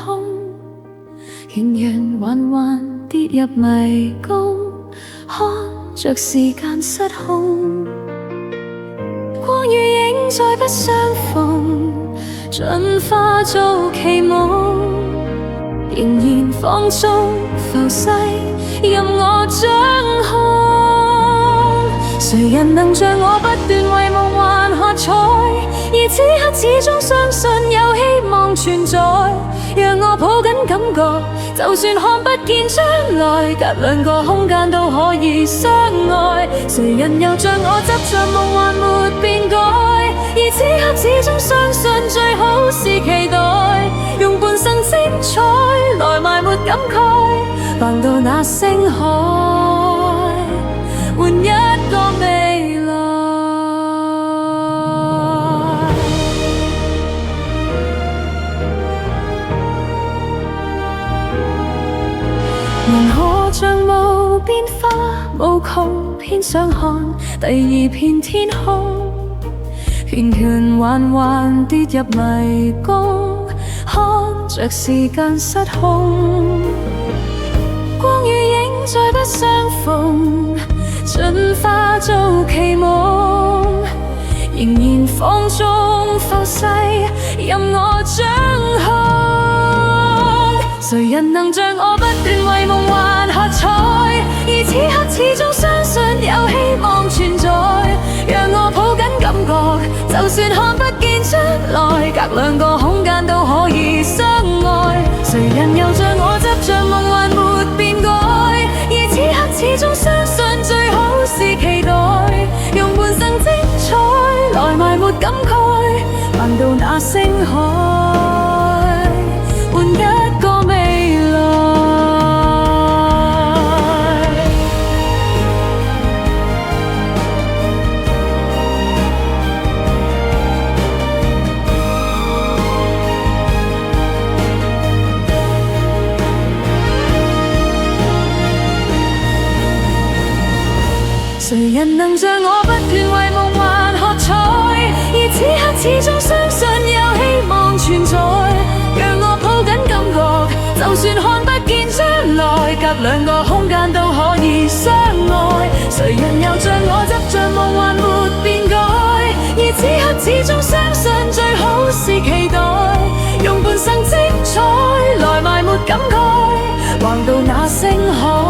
空，仍然緩緩跌入迷宮，看着時間失控，光與影再不相逢，進化做期望，仍然放縱浮世，任我掌控。誰人能像我不斷為夢幻喝彩，而此刻始終相信有希望存在，讓我抱緊感覺，就算看不見將來，隔兩個空間都可以相愛。誰人又像我執着夢幻沒變改，而此刻始終相信最好是期待，用半生精彩來埋沒感慨，橫渡那星海，換一個未來。人可像無變化無窮，偏想看第二片天空，片段緩緩跌入迷宮，看着時間失控，光與影再不相逢，進化做期望，仍然放縱浮世，任我掌控。誰人能像我不斷為夢幻喝彩，而此刻始終相信有希望存在，讓我抱緊感覺，就算看不見將來，隔兩個空間都可以相愛。誰人又像我執着夢幻沒變改，而此刻始終相信最好是期待，用半生精彩來埋沒感慨，橫渡那星海，換一個未來。誰人能像我不斷為夢幻喝彩，而此刻始終相信有希望存在，讓我抱緊感覺，就算看不見將來，隔兩個空間都可以相愛。誰人又像我執着夢幻沒變改，而此刻始終相信最好是期待，用半生精彩來埋沒感慨，橫渡那星海。